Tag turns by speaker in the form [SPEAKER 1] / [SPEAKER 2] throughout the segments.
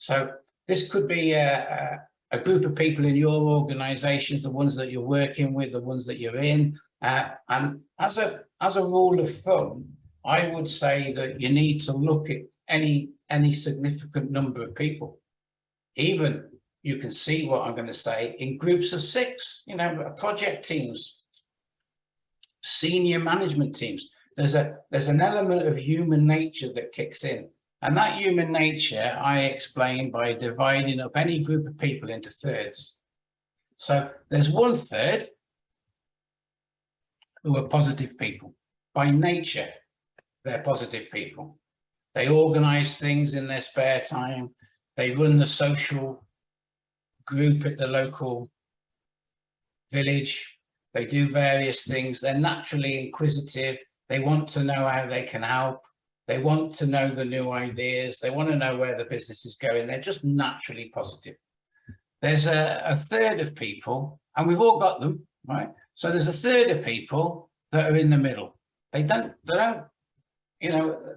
[SPEAKER 1] So this could be a group of people in your organizations, the ones that you're working with, the ones that you're in. And as a rule of thumb, I would say that you need to look at any significant number of people. Even you can see what I'm going to say in groups of 6, project teams, senior management teams. There's an element of human nature that kicks in. And that human nature, I explain by dividing up any group of people into thirds. So there's 1/3 who are positive people. By nature, they're positive people. They organize things in their spare time. They run the social group at the local village. They do various things. They're naturally inquisitive. They want to know how they can help. They want to know the new ideas. They want to know where the business is going. They're just naturally positive. There's a third of people, and we've all got them, right? So there's a third of people that are in the middle. They don't,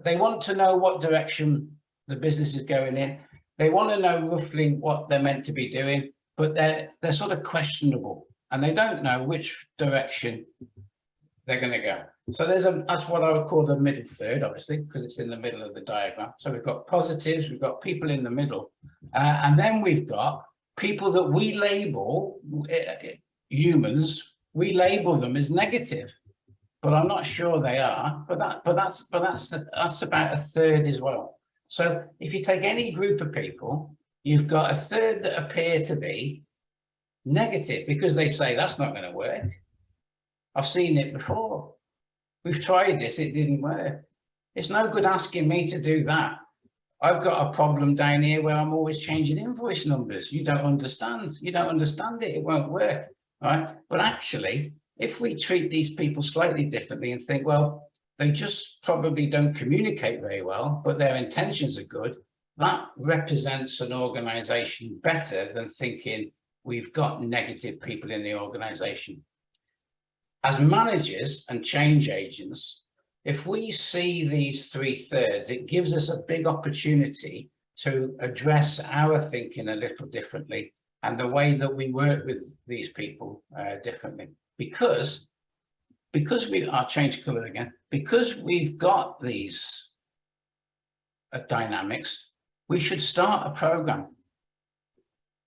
[SPEAKER 1] they want to know what direction the business is going in. They want to know roughly what they're meant to be doing, but they're sort of questionable, and they don't know which direction they're going to go. So that's what I would call the middle third, obviously, because it's in the middle of the diagram. So we've got positives, we've got people in the middle, and then we've got people that we label humans. We label them as negative, but I'm not sure they are. But that's about a third as well. So if you take any group of people, you've got a third that appear to be negative because they say that's not going to work. I've seen it before. We've tried this, it didn't work. It's no good asking me to do that. I've got a problem down here where I'm always changing invoice numbers. You don't understand. You don't understand it. It won't work, right? But actually, if we treat these people slightly differently and think, well, they just probably don't communicate very well, but their intentions are good, that represents an organization better than thinking we've got negative people in the organization. As managers and change agents, if we see these 3/3, it gives us a big opportunity to address our thinking a little differently and the way that we work with these people differently. Because I'll change color again, because we've got these dynamics, we should start a program.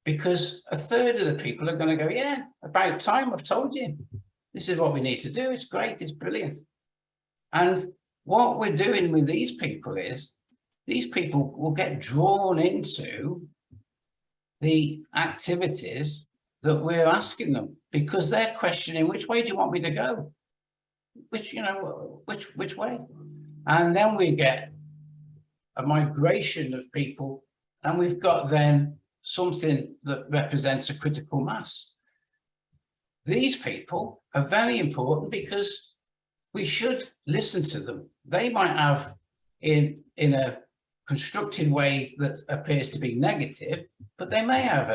[SPEAKER 1] Because a third of the people are going to go, yeah, about time, I've told you. This is what we need to do. It's great. It's brilliant. And what we're doing with these people is these people will get drawn into the activities that we're asking them because they're questioning, which way do you want me to go? Which way? And then we get a migration of people, and we've got then something that represents a critical mass. These people are very important because we should listen to them. They might have, in a constructed way that appears to be negative, but they may have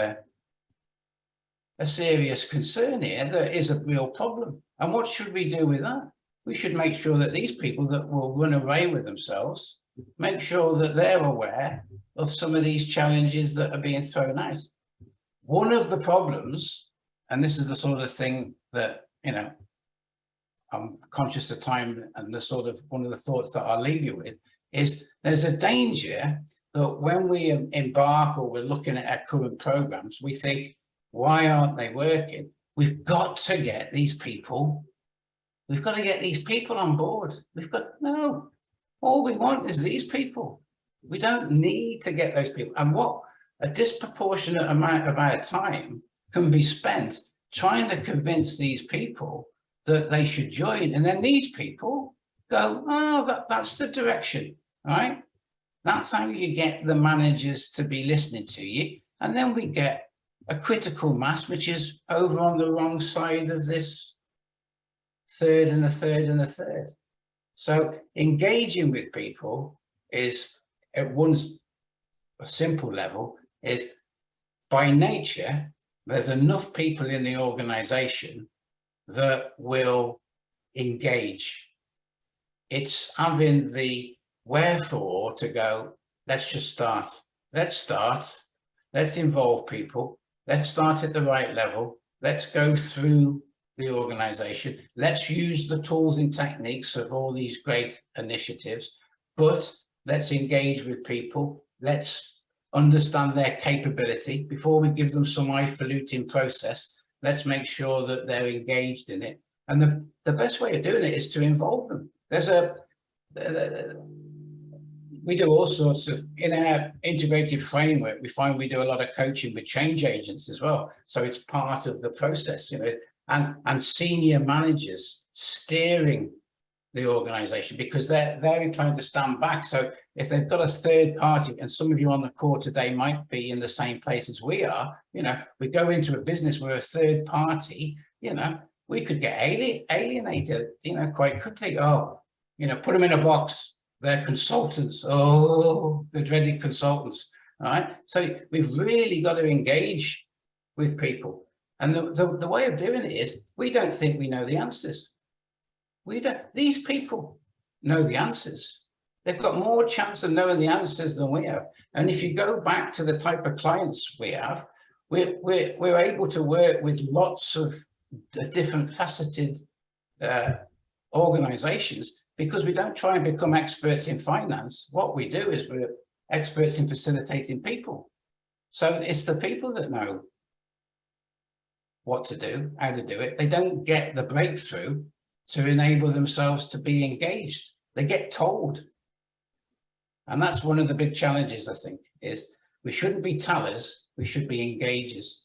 [SPEAKER 1] a serious concern here that is a real problem. And what should we do with that? We should make sure that these people that will run away with themselves, make sure that they're aware of some of these challenges that are being thrown out. One of the problems, and this is the sort of thing that, I'm conscious of time, and the sort of one of the thoughts that I'll leave you with is there's a danger that when we embark or we're looking at our current programs, we think, why aren't they working? We've got to get these people. We've got to get these people on board. No, all we want is these people. We don't need to get those people. And what a disproportionate amount of our time can be spent trying to convince these people that they should join. And then these people go, oh, that's the direction, right? That's how you get the managers to be listening to you. And then we get a critical mass, which is over on the wrong side of this third and a third and a third. So engaging with people is, at a simple level, is by nature, there's enough people in the organization that will engage. It's having the wherefore to go, let's just start. let's start, let's involve people, let's start at the right level, let's go through the organization, let's use the tools and techniques of all these great initiatives, but let's engage with people, let's understand their capability before we give them some highfalutin process. Let's make sure that they're engaged in it. And the best way of doing it is to involve them. We do all sorts of, in our integrated framework, we find we do a lot of coaching with change agents as well. So it's part of the process, and senior managers steering the organization, because they're inclined to stand back. So if they've got a third party, and some of you on the call today might be in the same place as we are, we go into a business where a third party, we could get alienated, quite quickly. Oh, put them in a box. They're consultants. Oh, the dreaded consultants. All right. So we've really got to engage with people. And the way of doing it is, we don't think we know the answers. These people know the answers. They've got more chance of knowing the answers than we have. And if you go back to the type of clients we have, we're able to work with lots of different faceted organizations, because we don't try and become experts in finance. What we do is we're experts in facilitating people. So it's the people that know what to do, how to do it. They don't get the breakthrough to enable themselves to be engaged. They get told. And that's one of the big challenges, I think, is we shouldn't be tellers, we should be engagers.